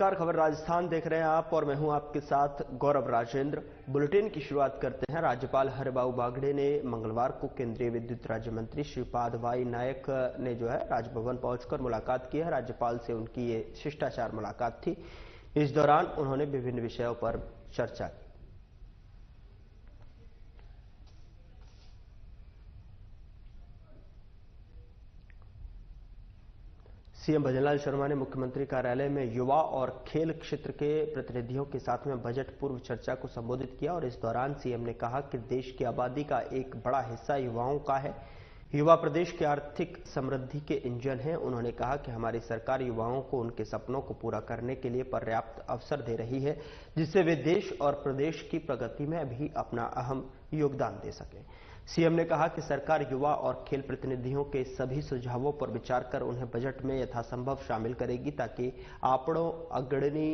नमस्कार, खबर राजस्थान देख रहे हैं आप और मैं हूं आपके साथ गौरव राजेंद्र। बुलेटिन की शुरुआत करते हैं। राज्यपाल हरिबाऊ बागड़े ने मंगलवार को केंद्रीय विद्युत राज्य मंत्री श्रीपाद वाई नायक ने राजभवन पहुंचकर मुलाकात की है। राज्यपाल से उनकी ये शिष्टाचार मुलाकात थी। इस दौरान उन्होंने विभिन्न विषयों पर चर्चा की। सीएम भजनलाल शर्मा ने मुख्यमंत्री कार्यालय में युवा और खेल क्षेत्र के प्रतिनिधियों के साथ में बजट पूर्व चर्चा को संबोधित किया और इस दौरान सीएम ने कहा कि देश की आबादी का एक बड़ा हिस्सा युवाओं का है। युवा प्रदेश की आर्थिक समृद्धि के इंजन हैं। उन्होंने कहा कि हमारी सरकार युवाओं को उनके सपनों को पूरा करने के लिए पर्याप्त अवसर दे रही है, जिससे वे देश और प्रदेश की प्रगति में भी अपना अहम योगदान दे सकें। सीएम ने कहा कि सरकार युवा और खेल प्रतिनिधियों के सभी सुझावों पर विचार कर उन्हें बजट में यथासंभव शामिल करेगी, ताकि आपड़ों अग्रणी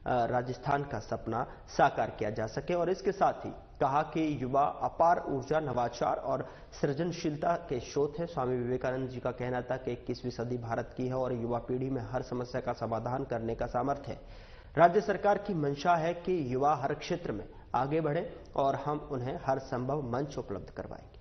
राजस्थान का सपना साकार किया जा सके। और इसके साथ ही कहा कि युवा अपार ऊर्जा, नवाचार और सृजनशीलता के स्रोत है। स्वामी विवेकानंद जी का कहना था कि 21वीं सदी भारत की है और युवा पीढ़ी में हर समस्या का समाधान करने का सामर्थ्य है। राज्य सरकार की मंशा है कि युवा हर क्षेत्र में आगे बढ़े और हम उन्हें हर संभव मंच उपलब्ध करवाएंगे।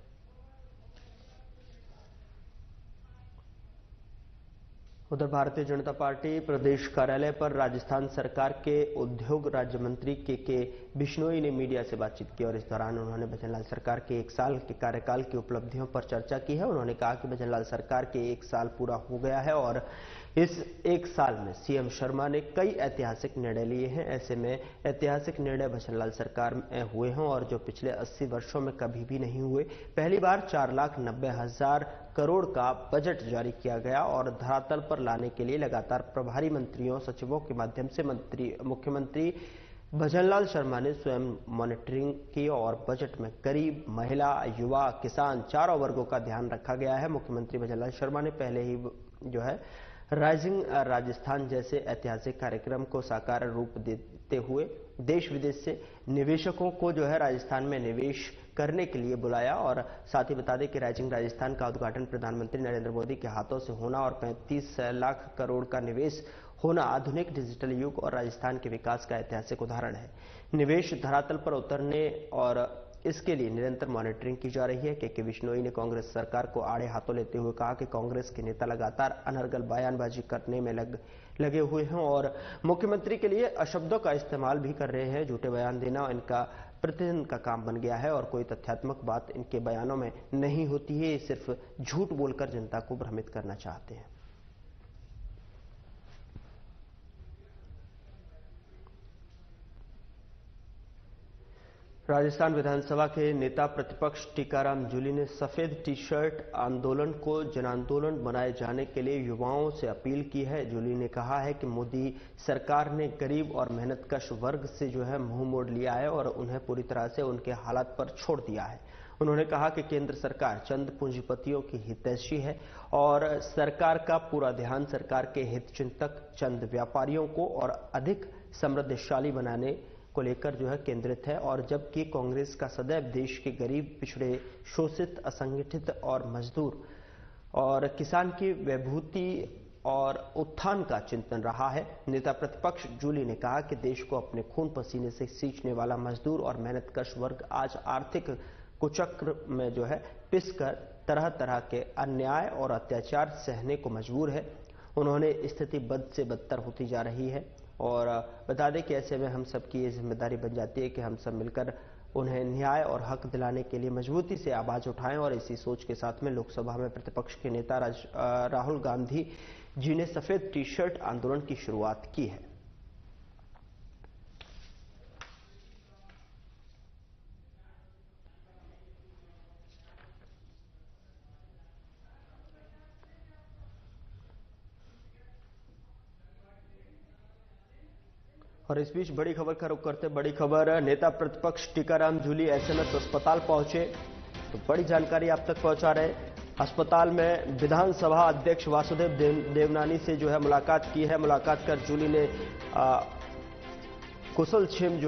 उधर भारतीय जनता पार्टी प्रदेश कार्यालय पर राजस्थान सरकार के उद्योग राज्य मंत्री के बिश्नोई ने मीडिया से बातचीत की और इस दौरान उन्होंने भजनलाल सरकार के 1 साल के कार्यकाल की उपलब्धियों पर चर्चा की है। उन्होंने कहा कि भजनलाल सरकार के 1 साल पूरा हो गया है और इस 1 साल में सीएम शर्मा ने कई ऐतिहासिक निर्णय लिए हैं। ऐसे में ऐतिहासिक निर्णय भजनलाल सरकार में हुए हैं और जो पिछले 80 वर्षों में कभी भी नहीं हुए। पहली बार 4,90,000 करोड़ का बजट जारी किया गया और धरातल पर लाने के लिए लगातार प्रभारी मंत्रियों, सचिवों के माध्यम से मुख्यमंत्री भजनलाल शर्मा ने स्वयं मॉनिटरिंग की और बजट में गरीब, महिला, युवा, किसान चारों वर्गों का ध्यान रखा गया है। मुख्यमंत्री भजनलाल शर्मा ने पहले ही राइजिंग राजस्थान जैसे ऐतिहासिक कार्यक्रम को साकार रूप देते हुए देश विदेश से निवेशकों को राजस्थान में निवेश करने के लिए बुलाया। और साथ ही बता दें कि राइजिंग राजस्थान का उद्घाटन प्रधानमंत्री नरेंद्र मोदी के हाथों से होना और 35 लाख करोड़ का निवेश होना आधुनिक डिजिटल युग और राजस्थान के विकास का ऐतिहासिक उदाहरण है। निवेश धरातल पर उतरने और इसके लिए निरंतर मॉनिटरिंग की जा रही है। के बिश्नोई ने कांग्रेस सरकार को आड़े हाथों लेते हुए कहा कि कांग्रेस के नेता लगातार अनर्गल बयानबाजी करने में लगे हुए हैं और मुख्यमंत्री के लिए अशब्दों का इस्तेमाल भी कर रहे हैं। झूठे बयान देना इनका प्रतिदिन का काम बन गया है और कोई तथ्यात्मक बात इनके बयानों में नहीं होती है। ये सिर्फ झूठ बोलकर जनता को भ्रमित करना चाहते हैं। राजस्थान विधानसभा के नेता प्रतिपक्ष टीकाराम जूली ने सफेद टी शर्ट आंदोलन को जन आंदोलन बनाए जाने के लिए युवाओं से अपील की है। जूली ने कहा है कि मोदी सरकार ने गरीब और मेहनतकश वर्ग से मुंह मोड़ लिया है और उन्हें पूरी तरह से उनके हालात पर छोड़ दिया है। उन्होंने कहा कि केंद्र सरकार चंद पूंजीपतियों की हितैषी है और सरकार का पूरा ध्यान सरकार के हितचिंतक चंद व्यापारियों को और अधिक समृद्धशाली बनाने को लेकर केंद्रित है। और जबकि कांग्रेस का सदैव देश के गरीब, पिछड़े, शोषित, असंगठित और मजदूर और किसान की विभूति और उत्थान का चिंतन रहा है। नेता प्रतिपक्ष जूली ने कहा कि देश को अपने खून पसीने से सींचने वाला मजदूर और मेहनतकश वर्ग आज आर्थिक कुचक्र में पिसकर तरह तरह के अन्याय और अत्याचार सहने को मजबूर है। उन्होंने स्थिति बद से बदतर होती जा रही है और बता दें कि ऐसे में हम सबकी ये जिम्मेदारी बन जाती है कि हम सब मिलकर उन्हें न्याय और हक दिलाने के लिए मजबूती से आवाज उठाएं। और इसी सोच के साथ में लोकसभा में प्रतिपक्ष के नेता राहुल गांधी जी ने सफेद टी शर्ट आंदोलन की शुरुआत की है। और इस बीच बड़ी खबर का रुख करते बड़ी खबर, नेता प्रतिपक्ष टीकाराम जूली एसएमएस अस्पताल पहुंचे तो बड़ी जानकारी आप तक पहुंचा रहे। अस्पताल में विधानसभा अध्यक्ष वासुदेव देवनानी से मुलाकात की है। मुलाकात कर जूली ने कुशल क्षेम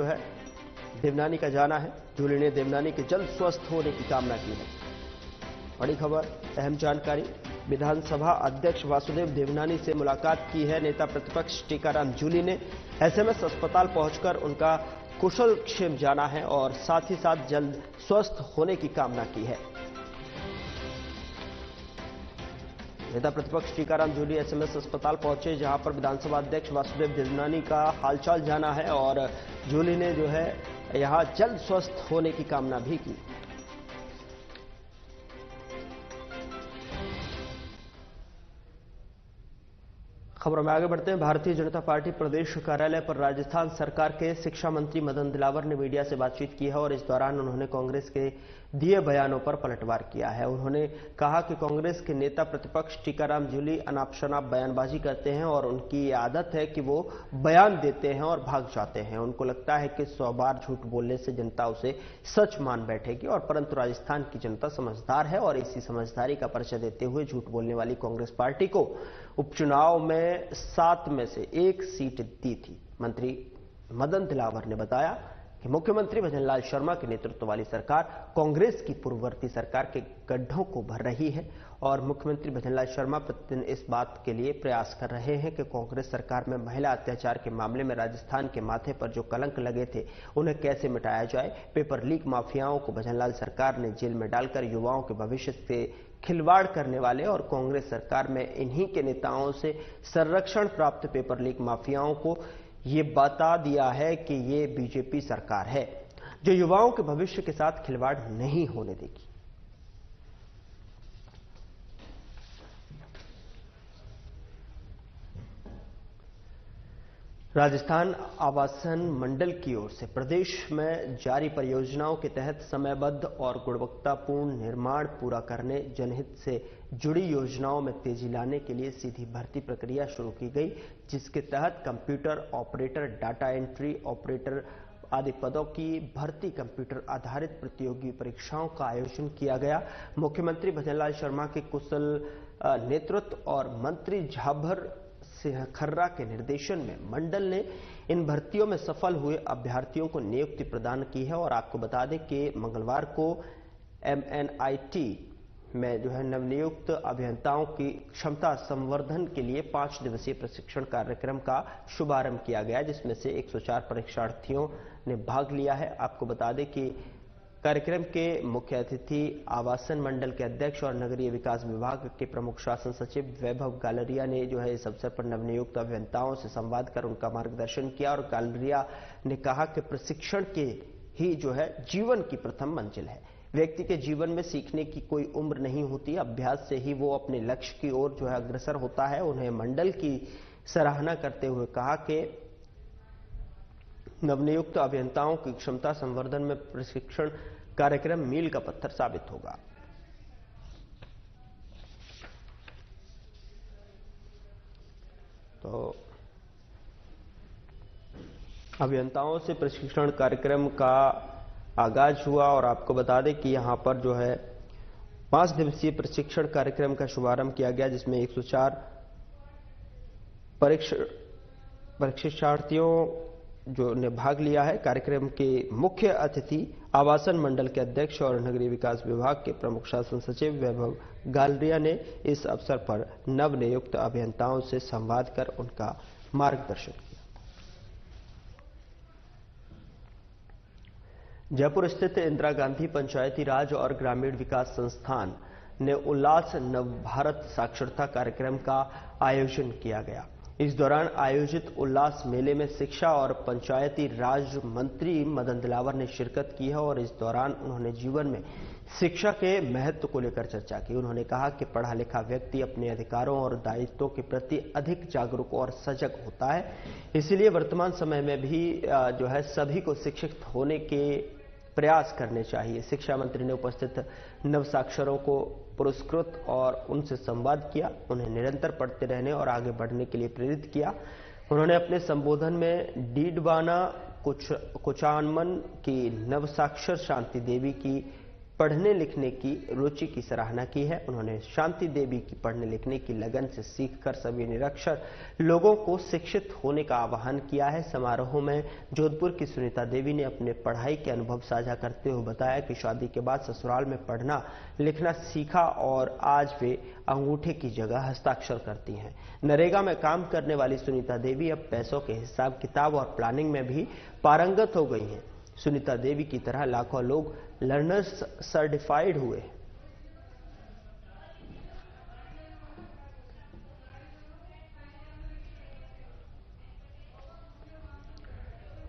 देवनानी का जाना है। जूली ने देवनानी के जल्द स्वस्थ होने की कामना की है। बड़ी खबर, अहम जानकारी। विधानसभा अध्यक्ष वासुदेव देवनानी से मुलाकात की है। नेता प्रतिपक्ष टीकाराम जूली ने एसएमएस अस्पताल पहुंचकर उनका कुशल क्षेम जाना है और साथ ही साथ जल्द स्वस्थ होने की कामना की है। नेता प्रतिपक्ष टीकाराम जूली एसएमएस अस्पताल पहुंचे, जहां पर विधानसभा अध्यक्ष वासुदेव देवनानी का हालचाल जाना है और जूली ने जो है यहां जल्द स्वस्थ होने की कामना भी की। खबरों में आगे बढ़ते हैं। भारतीय जनता पार्टी प्रदेश कार्यालय पर राजस्थान सरकार के शिक्षा मंत्री मदन दिलावर ने मीडिया से बातचीत की है और इस दौरान उन्होंने कांग्रेस के दिए बयानों पर पलटवार किया है। उन्होंने कहा कि कांग्रेस के नेता प्रतिपक्ष टीकाराम जूली अनाप शनाप बयानबाजी करते हैं और उनकी ये आदत है कि वो बयान देते हैं और भाग जाते हैं। उनको लगता है कि 100 बार झूठ बोलने से जनता उसे सच मान बैठेगी और परंतु राजस्थान की जनता समझदार है और इसी समझदारी का परिचय देते हुए झूठ बोलने वाली कांग्रेस पार्टी को उपचुनाव में 7 में से 1 सीट दी थी। मंत्री मदन दिलावर ने बताया कि मुख्यमंत्री भजनलाल शर्मा के नेतृत्व वाली सरकार कांग्रेस की पूर्ववर्ती सरकार के गड्ढों को भर रही है और मुख्यमंत्री भजनलाल शर्मा प्रतिदिन इस बात के लिए प्रयास कर रहे हैं कि कांग्रेस सरकार में महिला अत्याचार के मामले में राजस्थान के माथे पर जो कलंक लगे थे उन्हें कैसे मिटाया जाए। पेपर लीक माफियाओं को भजनलाल सरकार ने जेल में डालकर युवाओं के भविष्य से खिलवाड़ करने वाले और कांग्रेस सरकार में इन्हीं के नेताओं से संरक्षण प्राप्त पेपर लीक माफियाओं को ये बता दिया है कि ये बीजेपी सरकार है जो युवाओं के भविष्य के साथ खिलवाड़ नहीं होने देगी। राजस्थान आवासन मंडल की ओर से प्रदेश में जारी परियोजनाओं के तहत समयबद्ध और गुणवत्तापूर्ण निर्माण पूरा करने, जनहित से जुड़ी योजनाओं में तेजी लाने के लिए सीधी भर्ती प्रक्रिया शुरू की गई, जिसके तहत computer operator, data entry operator आदि पदों की भर्ती कंप्यूटर आधारित प्रतियोगी परीक्षाओं का आयोजन किया गया। मुख्यमंत्री भजनलाल शर्मा के कुशल नेतृत्व और मंत्री झाबर सिंह खर्रा के निर्देशन में मंडल ने इन भर्तियों में सफल हुए अभ्यर्थियों को नियुक्ति प्रदान की है और आपको बता दें कि मंगलवार को MNIT में जो है नवनियुक्त अभियंताओं की क्षमता संवर्धन के लिए 5 दिवसीय प्रशिक्षण कार्यक्रम का शुभारंभ किया गया, जिसमें से 104 परीक्षार्थियों ने भाग लिया है। आपको बता दें कि कार्यक्रम के मुख्य अतिथि आवासन मंडल के अध्यक्ष और नगरीय विकास विभाग के प्रमुख शासन सचिव वैभव गालरिया ने जो है इस अवसर पर नवनियुक्त अभियंताओं से संवाद कर उनका मार्गदर्शन किया और गालरिया ने कहा कि प्रशिक्षण के ही जो है जीवन की प्रथम मंजिल है। व्यक्ति के जीवन में सीखने की कोई उम्र नहीं होती, अभ्यास से ही वो अपने लक्ष्य की ओर जो है अग्रसर होता है। उन्हें मंडल की सराहना करते हुए कहा कि नवनियुक्त अभियंताओं की क्षमता संवर्धन में प्रशिक्षण कार्यक्रम मील का पत्थर साबित होगा। तो अभियंताओं से प्रशिक्षण कार्यक्रम का आगाज हुआ और आपको बता दें कि यहां पर जो है 5 दिवसीय प्रशिक्षण कार्यक्रम का शुभारंभ किया गया, जिसमें 104 परीक्षार्थियों जो ने भाग लिया है। कार्यक्रम के मुख्य अतिथि आवासन मंडल के अध्यक्ष और नगरीय विकास विभाग के प्रमुख शासन सचिव वैभव गालरिया ने इस अवसर पर नवनियुक्त अभियंताओं से संवाद कर उनका मार्गदर्शन किया। जयपुर स्थित इंदिरा गांधी पंचायती राज और ग्रामीण विकास संस्थान ने उल्लास नवभारत साक्षरता कार्यक्रम का आयोजन किया गया। इस दौरान आयोजित उल्लास मेले में शिक्षा और पंचायती राज मंत्री मदन दिलावर ने शिरकत की है और इस दौरान उन्होंने जीवन में शिक्षा के महत्व को लेकर चर्चा की। उन्होंने कहा कि पढ़ा लिखा व्यक्ति अपने अधिकारों और दायित्वों के प्रति अधिक जागरूक और सजग होता है, इसलिए वर्तमान समय में भी जो है सभी को शिक्षित होने के प्रयास करने चाहिए। शिक्षा मंत्री ने उपस्थित नवसाक्षरों को पुरस्कृत और उनसे संवाद किया, उन्हें निरंतर पढ़ते रहने और आगे बढ़ने के लिए प्रेरित किया। उन्होंने अपने संबोधन में डीडवाना कुचानमन की नवसाक्षर शांति देवी की पढ़ने लिखने की रुचि की सराहना की है। उन्होंने शांति देवी की पढ़ने लिखने की लगन से सीखकर सभी निरक्षर लोगों को शिक्षित होने का आह्वान किया है। समारोह में जोधपुर की सुनीता देवी ने अपने पढ़ाई के अनुभव साझा करते हुए बताया कि शादी के बाद ससुराल में पढ़ना लिखना सीखा और आज वे अंगूठे की जगह हस्ताक्षर करती हैं। नरेगा में काम करने वाली सुनीता देवी अब पैसों के हिसाब किताब और प्लानिंग में भी पारंगत हो गई हैं। सुनीता देवी की तरह लाखों लोग लर्नर्स सर्टिफाइड हुए।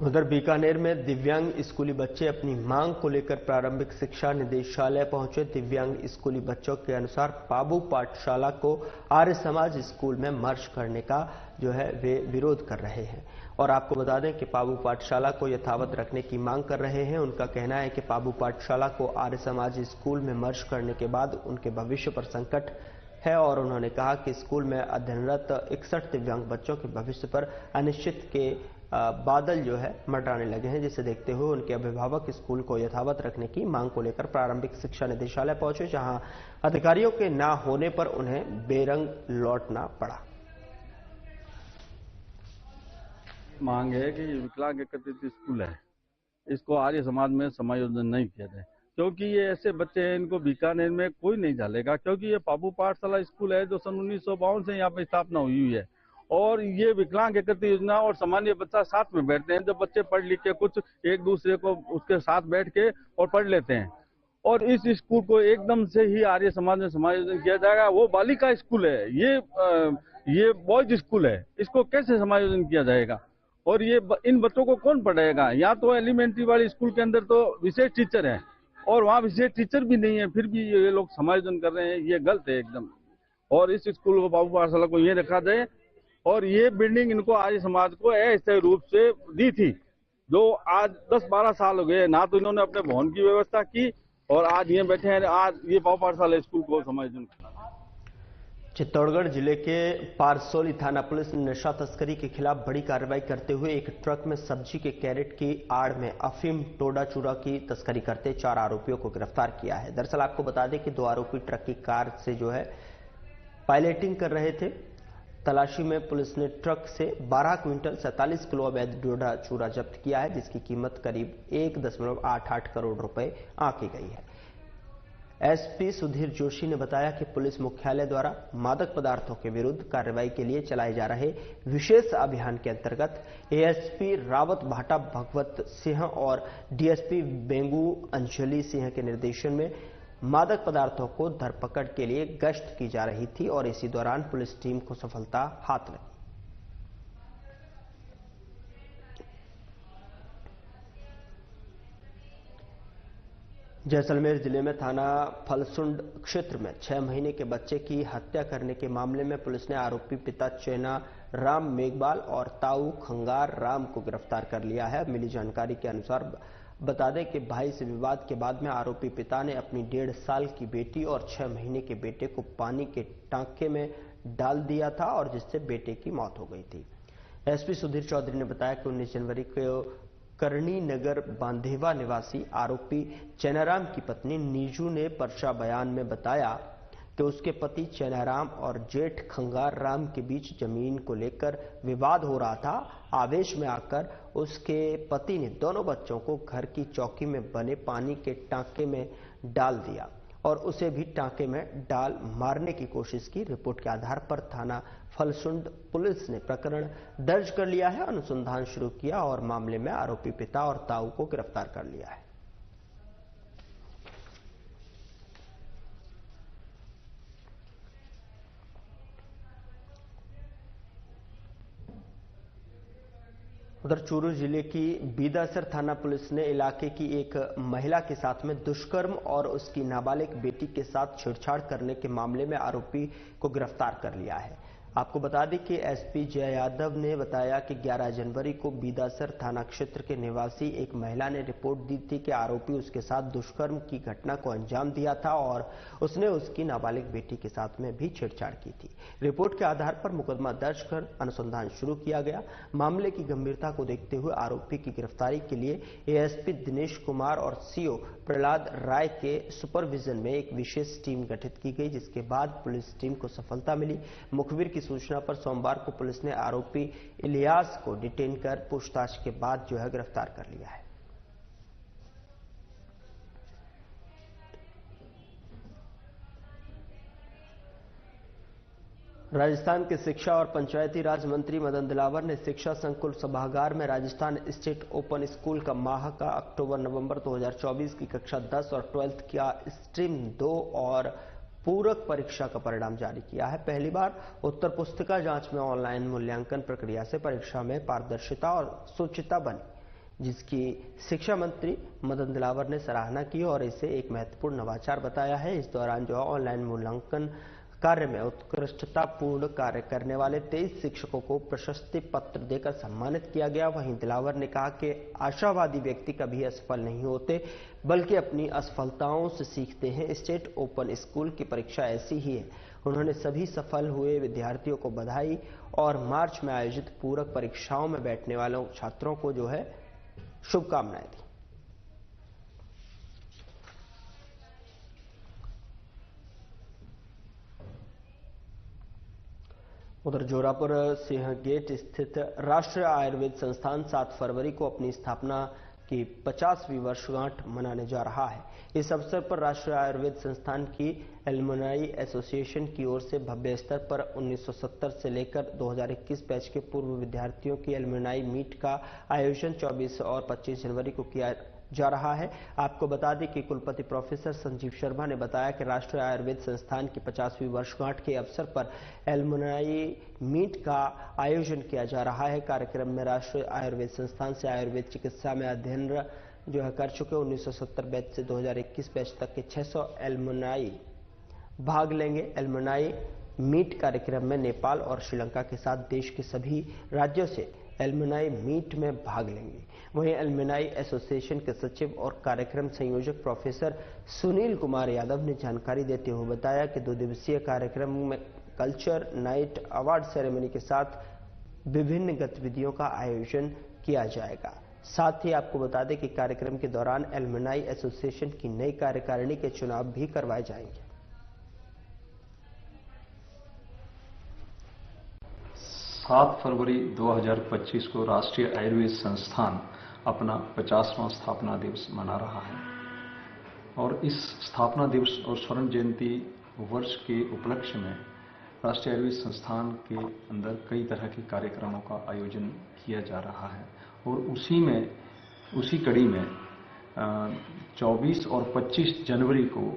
उधर बीकानेर में दिव्यांग स्कूली बच्चे अपनी मांग को लेकर प्रारंभिक शिक्षा निदेशालय पहुंचे। दिव्यांग स्कूली बच्चों के अनुसार पाबू पाठशाला को आर्य समाज स्कूल में मर्ज करने का वे विरोध कर रहे हैं और आपको बता दें कि पाबू पाठशाला को यथावत रखने की मांग कर रहे हैं। उनका कहना है कि पाबू पाठशाला को आर्य समाज स्कूल में मर्ज करने के बाद उनके भविष्य पर संकट है और उन्होंने कहा कि स्कूल में अध्ययनरत 61 दिव्यांग बच्चों के भविष्य पर अनिश्चित के बादल मंडराने लगे हैं, जिसे देखते हुए उनके अभिभावक स्कूल को यथावत रखने की मांग को लेकर प्रारंभिक शिक्षा निदेशालय पहुंचे, जहां अधिकारियों के ना होने पर उन्हें बेरंग लौटना पड़ा। मांग है कि विकलांग एकत्रित स्कूल है, इसको आर्य समाज में समायोजन नहीं किया जाए, क्योंकि ये ऐसे बच्चे हैं, इनको बीकानेर में कोई नहीं डालेगा, क्योंकि ये पाबू पाठशाला स्कूल है जो सन 1952 से यहाँ पे स्थापना हुई है और ये विकलांग एकत्रित योजना और सामान्य बच्चा साथ में बैठते हैं। जब बच्चे पढ़ लिख के कुछ एक दूसरे को उसके साथ बैठ के और पढ़ लेते हैं और इस स्कूल को एकदम से ही आर्य समाज में समायोजन किया जाएगा। वो बालिका स्कूल है, ये बॉयज स्कूल है, इसको कैसे समायोजन किया जाएगा और ये इन बच्चों को कौन पढ़ाएगा? यहाँ तो एलिमेंट्री वाले स्कूल के अंदर तो विशेष टीचर है और वहाँ विशेष टीचर भी नहीं है, फिर भी ये लोग समायोजन कर रहे हैं, ये गलत है एकदम। और इस स्कूल को बाबू पाठशाला को ये रखा जाए और ये बिल्डिंग इनको आर्य समाज को अस्थायी रूप से दी थी, जो आज 10-12 साल हो गए, ना तो इन्होंने अपने भवन की व्यवस्था की और आज ये बैठे हैं, आज ये बाबू पाठशाला स्कूल को समायोजन। चित्तौड़गढ़ जिले के पारसोली थाना पुलिस ने नशा तस्करी के खिलाफ बड़ी कार्रवाई करते हुए एक ट्रक में सब्जी के कैरेट की आड़ में अफीम टोडा चूरा की तस्करी करते 4 आरोपियों को गिरफ्तार किया है। दरअसल आपको बता दें कि 2 आरोपी ट्रक की कार से पायलटिंग कर रहे थे। तलाशी में पुलिस ने ट्रक से 12 क्विंटल 47 किलो अवैध टोडा चूरा जब्त किया है, जिसकी कीमत करीब 1.88 करोड़ रुपए आंकी गई है। एसपी सुधीर जोशी ने बताया कि पुलिस मुख्यालय द्वारा मादक पदार्थों के विरुद्ध कार्रवाई के लिए चलाए जा रहे विशेष अभियान के अंतर्गत एएसपी रावत भाटा भगवत सिंह और डीएसपी बेंगू अंजलि सिंह के निर्देशन में मादक पदार्थों को धरपकड़ के लिए गश्त की जा रही थी और इसी दौरान पुलिस टीम को सफलता हाथ लगी। जैसलमेर जिले में थाना फलसुंड क्षेत्र में 6 महीने के बच्चे की हत्या करने के मामले में पुलिस ने आरोपी पिता चेना राम मेघवाल और ताऊ खंगार राम को गिरफ्तार कर लिया है। मिली जानकारी के अनुसार बता दें कि भाई से विवाद के बाद में आरोपी पिता ने अपनी 1.5 साल की बेटी और 6 महीने के बेटे को पानी के टांके में डाल दिया था और जिससे बेटे की मौत हो गई थी। एसपी सुधीर चौधरी ने बताया कि 19 जनवरी को करणी नगर बांधेवा निवासी आरोपी चैनाराम की पत्नी नीजू ने पर्चा बयान में बताया कि उसके पति चैनाराम और जेठ खंगार राम के बीच जमीन को लेकर विवाद हो रहा था। आवेश में आकर उसके पति ने दोनों बच्चों को घर की चौकी में बने पानी के टांके में डाल दिया और उसे भी टांके में डाल मारने की कोशिश की। रिपोर्ट के आधार पर थाना फलसुंड पुलिस ने प्रकरण दर्ज कर लिया है, अनुसंधान शुरू किया और मामले में आरोपी पिता और ताऊ को गिरफ्तार कर लिया है। उधर चूरू जिले की बीदासर थाना पुलिस ने इलाके की एक महिला के साथ में दुष्कर्म और उसकी नाबालिग बेटी के साथ छेड़छाड़ करने के मामले में आरोपी को गिरफ्तार कर लिया है। आपको बता दें कि एसपी जय यादव ने बताया कि 11 जनवरी को बीदासर थाना क्षेत्र के निवासी एक महिला ने रिपोर्ट दी थी कि आरोपी उसके साथ दुष्कर्म की घटना को अंजाम दिया था और उसने उसकी नाबालिग बेटी के साथ में भी छेड़छाड़ की थी। रिपोर्ट के आधार पर मुकदमा दर्ज कर अनुसंधान शुरू किया गया। मामले की गंभीरता को देखते हुए आरोपी की गिरफ्तारी के लिए एएसपी दिनेश कुमार और सीओ प्रहलाद राय के सुपरविजन में एक विशेष टीम गठित की गई, जिसके बाद पुलिस टीम को सफलता मिली। मुखबिर की सूचना पर सोमवार को पुलिस ने आरोपी इलियास को डिटेन कर पूछताछ के बाद गिरफ्तार कर लिया है। राजस्थान के शिक्षा और पंचायती राज मंत्री मदन दिलावर ने शिक्षा संकुल सभागार में राजस्थान स्टेट ओपन स्कूल का माह का अक्टूबर-नवंबर 2024 की कक्षा 10 और 12th का स्ट्रीम 2 और पूरक परीक्षा का परिणाम जारी किया है। पहली बार उत्तर पुस्तिका जांच में ऑनलाइन मूल्यांकन प्रक्रिया से परीक्षा में पारदर्शिता और शुचिता बनी, जिसकी शिक्षा मंत्री मदन दिलावर ने सराहना की और इसे एक महत्वपूर्ण नवाचार बताया है। इस दौरान ऑनलाइन मूल्यांकन कार्य में उत्कृष्टतापूर्ण कार्य करने वाले 23 शिक्षकों को प्रशस्ति पत्र देकर सम्मानित किया गया। वहीं दिलावर ने कहा कि आशावादी व्यक्ति कभी असफल नहीं होते, बल्कि अपनी असफलताओं से सीखते हैं। स्टेट ओपन स्कूल की परीक्षा ऐसी ही है। उन्होंने सभी सफल हुए विद्यार्थियों को बधाई और मार्च में आयोजित पूरक परीक्षाओं में बैठने वालों छात्रों को शुभकामनाएं दी। उधर जोरापुर सिंह गेट स्थित राष्ट्रीय आयुर्वेद संस्थान 7 फरवरी को अपनी स्थापना की 50वीं वर्षगांठ मनाने जा रहा है। इस अवसर पर राष्ट्रीय आयुर्वेद संस्थान की एलुमनाई एसोसिएशन की ओर से भव्य स्तर पर 1970 से लेकर 2021 बैच के पूर्व विद्यार्थियों की एलुमनाई मीट का आयोजन 24 और 25 जनवरी को किया जा रहा है। आपको बता दें कि कुलपति प्रोफेसर संजीव शर्मा ने बताया कि राष्ट्रीय आयुर्वेद संस्थान की 50वीं वर्षगांठ के अवसर पर एलुमनाई मीट का आयोजन किया जा रहा है। कार्यक्रम में राष्ट्रीय आयुर्वेद संस्थान से आयुर्वेद चिकित्सा में अध्ययन कर चुके 1970 बैच से 2021 बैच तक के 600 एलुमनाई भाग लेंगे। एलुमनाई मीट कार्यक्रम में नेपाल और श्रीलंका के साथ देश के सभी राज्यों से एलुमनाई मीट में भाग लेंगे। वहीं एलुमनाई एसोसिएशन के सचिव और कार्यक्रम संयोजक प्रोफेसर सुनील कुमार यादव ने जानकारी देते हुए बताया कि 2 दिवसीय कार्यक्रम में कल्चर नाइट, अवार्ड सेरेमनी के साथ विभिन्न गतिविधियों का आयोजन किया जाएगा। साथ ही आपको बता दें कि कार्यक्रम के दौरान एलुमनाई एसोसिएशन की नई कार्यकारिणी के चुनाव भी करवाए जाएंगे। 7 फरवरी 2025 को राष्ट्रीय आयुर्वेद संस्थान अपना 50वां स्थापना दिवस मना रहा है और इस स्थापना दिवस और स्वर्ण जयंती वर्ष के उपलक्ष्य में राष्ट्रीय आयुर्वेद संस्थान के अंदर कई तरह के कार्यक्रमों का आयोजन किया जा रहा है और उसी कड़ी में 24 और 25 जनवरी को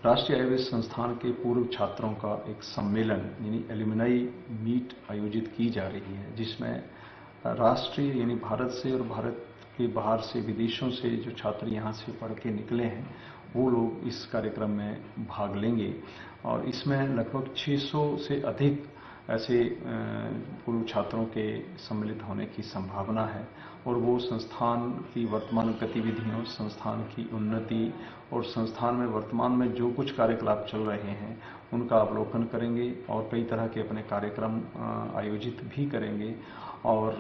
राष्ट्रीय आयुर्वेद संस्थान के पूर्व छात्रों का एक सम्मेलन यानी एलुमनाई मीट आयोजित की जा रही है, जिसमें राष्ट्रीय यानी भारत से और भारत के बाहर से विदेशों से जो छात्र यहाँ से पढ़ के निकले हैं वो लोग इस कार्यक्रम में भाग लेंगे और इसमें लगभग 600 से अधिक ऐसे पूर्व छात्रों के सम्मिलित होने की संभावना है और वो संस्थान की वर्तमान गतिविधियों, संस्थान की उन्नति और संस्थान में वर्तमान में जो कुछ कार्यकलाप चल रहे हैं उनका अवलोकन करेंगे और कई तरह के अपने कार्यक्रम आयोजित भी करेंगे और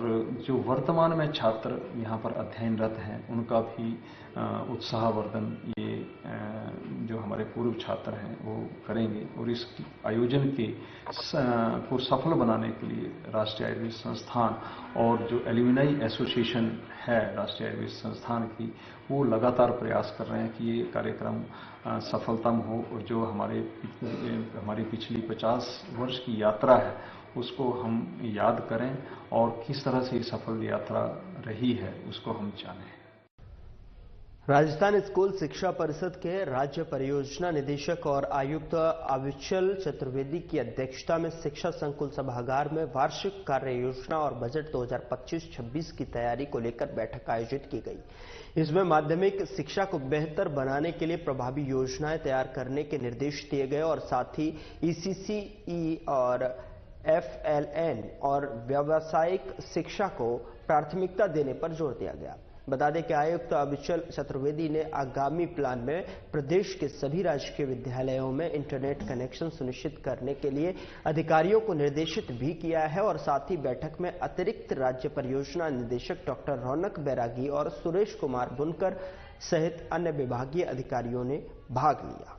जो वर्तमान में छात्र यहाँ पर अध्ययनरत हैं उनका भी उत्साहवर्धन ये जो हमारे पूर्व छात्र हैं वो करेंगे और इस आयोजन को सफल बनाने के लिए राष्ट्रीय आयुर्वेद संस्थान और जो एलुमनाई एसोसिएशन है राष्ट्रीय आयुर्वेद संस्थान की वो लगातार प्रयास कर रहे हैं कि ये कार्यक्रम सफलतम हो और जो हमारी पिछली 50 वर्ष की यात्रा है उसको हम याद करें और किस तरह से ये सफल यात्रा रही है उसको हम जानें। राजस्थान स्कूल शिक्षा परिषद के राज्य परियोजना निदेशक और आयुक्त अविचल चतुर्वेदी की अध्यक्षता में शिक्षा संकुल सभागार में वार्षिक कार्य योजना और बजट 2025-26 की तैयारी को लेकर बैठक आयोजित की गई। इसमें माध्यमिक शिक्षा को बेहतर बनाने के लिए प्रभावी योजनाएं तैयार करने के निर्देश दिए गए और साथ ही ईसीसीई और FLN और व्यावसायिक शिक्षा को प्राथमिकता देने पर जोर दिया गया। बता दें कि आयुक्त अविचल चतुर्वेदी ने आगामी प्लान में प्रदेश के सभी राजकीय विद्यालयों में इंटरनेट कनेक्शन सुनिश्चित करने के लिए अधिकारियों को निर्देशित भी किया है और साथ ही बैठक में अतिरिक्त राज्य परियोजना निदेशक डॉक्टर रौनक बैरागी और सुरेश कुमार बुनकर सहित अन्य विभागीय अधिकारियों ने भाग लिया।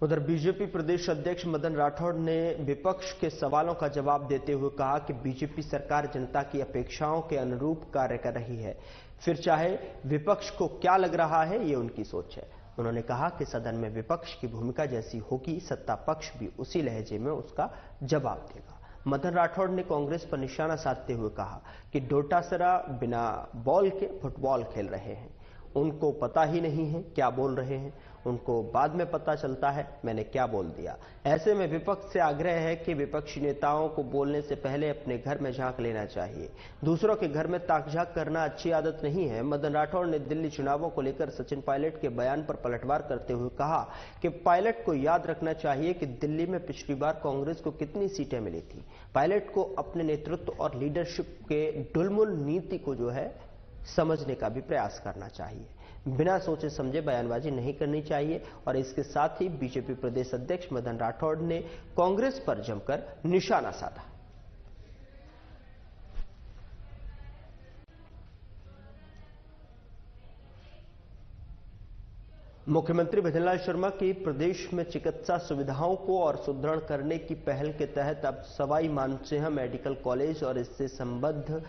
उधर बीजेपी प्रदेश अध्यक्ष मदन राठौड़ ने विपक्ष के सवालों का जवाब देते हुए कहा कि बीजेपी सरकार जनता की अपेक्षाओं के अनुरूप कार्य कर रही है, फिर चाहे विपक्ष को क्या लग रहा है ये उनकी सोच है। उन्होंने कहा कि सदन में विपक्ष की भूमिका जैसी होगी, सत्ता पक्ष भी उसी लहजे में उसका जवाब देगा। मदन राठौड़ ने कांग्रेस पर निशाना साधते हुए कहा कि डोटासरा बिना बॉल के फुटबॉल खेल रहे हैं, उनको पता ही नहीं है क्या बोल रहे हैं, उनको बाद में पता चलता है मैंने क्या बोल दिया। ऐसे में विपक्ष से आग्रह है कि विपक्षी नेताओं को बोलने से पहले अपने घर में झांक लेना चाहिए। दूसरों के घर में ताक-झांक करना अच्छी आदत नहीं है। मदन राठौड़ ने दिल्ली चुनावों को लेकर सचिन पायलट के बयान पर पलटवार करते हुए कहा कि पायलट को याद रखना चाहिए कि दिल्ली में पिछली बार कांग्रेस को कितनी सीटें मिली थी। पायलट को अपने नेतृत्व और लीडरशिप के डुलमुल नीति को जो है समझने का भी प्रयास करना चाहिए। बिना सोचे समझे बयानबाजी नहीं करनी चाहिए। और इसके साथ ही बीजेपी प्रदेश अध्यक्ष मदन राठौड़ ने कांग्रेस पर जमकर निशाना साधा। मुख्यमंत्री भजनलाल शर्मा की प्रदेश में चिकित्सा सुविधाओं को और सुदृढ़ करने की पहल के तहत अब सवाई मानसिंह मेडिकल कॉलेज और इससे संबद्ध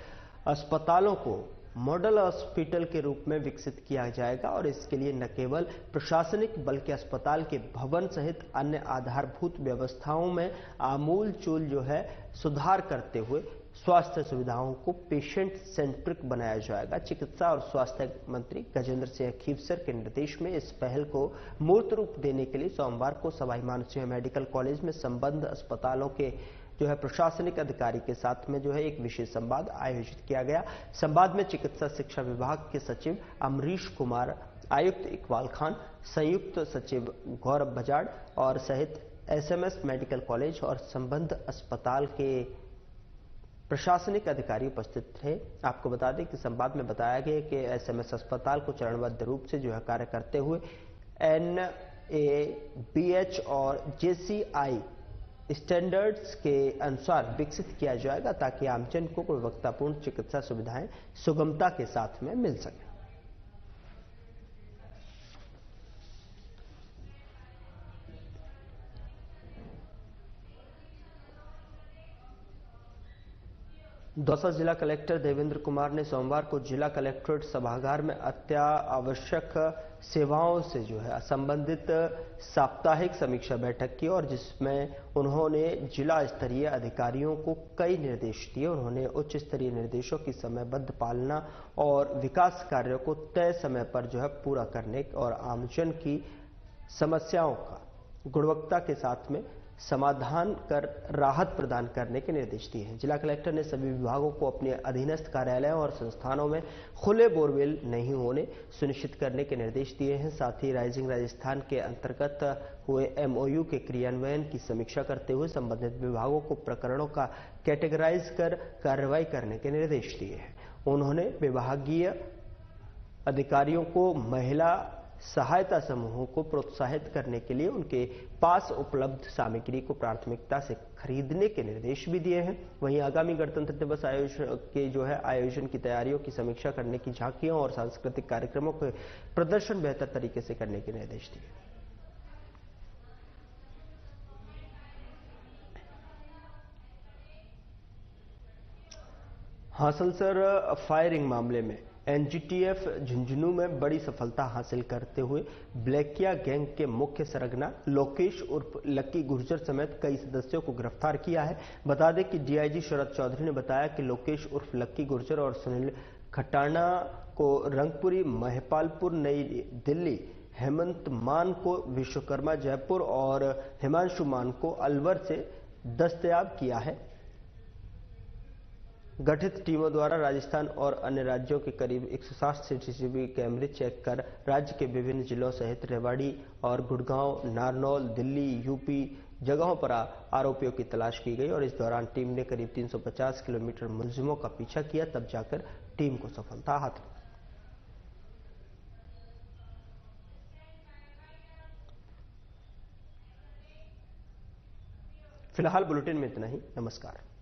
अस्पतालों को मॉडल हॉस्पिटल के रूप में विकसित किया जाएगा और इसके लिए न केवल प्रशासनिक बल्कि अस्पताल के भवन सहित अन्य आधारभूत व्यवस्थाओं में आमूल-चूल जो है सुधार करते हुए स्वास्थ्य सुविधाओं को पेशेंट सेंट्रिक बनाया जाएगा। चिकित्सा और स्वास्थ्य मंत्री गजेंद्र सिंह खीवसर के निर्देश में इस पहल को मूर्त रूप देने के लिए सोमवार को सवाई मानसिंह मेडिकल कॉलेज में संबद्ध अस्पतालों के जो है प्रशासनिक अधिकारी के साथ में जो है एक विशेष संवाद आयोजित किया गया। संवाद में चिकित्सा शिक्षा विभाग के सचिव अमरीश कुमार, आयुक्त इकबाल खान, संयुक्त सचिव गौरव बजाड़ और सहित SMS मेडिकल कॉलेज और संबद्ध अस्पताल के प्रशासनिक अधिकारी उपस्थित थे। आपको बता दें कि संवाद में बताया गया कि SMS अस्पताल को चरणबद्ध रूप से जो है कार्य करते हुए NABH और JCI स्टैंडर्ड्स के अनुसार विकसित किया जाएगा ताकि आमजन को गुणवत्तापूर्ण चिकित्सा सुविधाएं सुगमता के साथ में मिल सके। दौसा जिला कलेक्टर देवेंद्र कुमार ने सोमवार को जिला कलेक्ट्रेट सभागार में अत्यावश्यक सेवाओं से जो है संबंधित साप्ताहिक समीक्षा बैठक की और जिसमें उन्होंने जिला स्तरीय अधिकारियों को कई निर्देश दिए। उन्होंने उच्च स्तरीय निर्देशों की समयबद्ध पालना और विकास कार्यों को तय समय पर जो है पूरा करने और आमजन की समस्याओं का गुणवत्ता के साथ में समाधान कर राहत प्रदान करने के निर्देश दिए हैं। जिला कलेक्टर ने सभी विभागों को अपने अधीनस्थ कार्यालयों और संस्थानों में खुले बोरवेल नहीं होने सुनिश्चित करने के निर्देश दिए हैं। साथ ही राइजिंग राजस्थान के अंतर्गत हुए MOU के क्रियान्वयन की समीक्षा करते हुए संबंधित विभागों को प्रकरणों का कैटेगराइज कर कार्रवाई करने के निर्देश दिए हैं। उन्होंने विभागीय अधिकारियों को महिला सहायता समूहों को प्रोत्साहित करने के लिए उनके पास उपलब्ध सामग्री को प्राथमिकता से खरीदने के निर्देश भी दिए हैं। वहीं आगामी गणतंत्र दिवस आयोजन की तैयारियों की समीक्षा करने की झांकियों और सांस्कृतिक कार्यक्रमों के प्रदर्शन बेहतर तरीके से करने के निर्देश दिए। हासलसर फायरिंग मामले में NGTF झुंझुनू में बड़ी सफलता हासिल करते हुए ब्लैकिया गैंग के मुख्य सरगना लोकेश उर्फ लक्की गुर्जर समेत कई सदस्यों को गिरफ्तार किया है। बता दें कि DIG शरद चौधरी ने बताया कि लोकेश उर्फ लक्की गुर्जर और सुनील खटाना को रंगपुरी, महिपालपुर नई दिल्ली, हेमंत मान को विश्वकर्मा जयपुर और हिमांशु मान को अलवर से दस्तयाब किया है। गठित टीमों द्वारा राजस्थान और अन्य राज्यों के करीब 160 सीसीटीवी कैमरे चेक कर राज्य के विभिन्न जिलों सहित रेवाड़ी और गुड़गांव, नारनौल, दिल्ली, यूपी जगहों पर आरोपियों की तलाश की गई और इस दौरान टीम ने करीब 350 किलोमीटर मुलजिमों का पीछा किया, तब जाकर टीम को सफलता हाथ लगी। फिलहाल बुलेटिन में इतना ही। नमस्कार।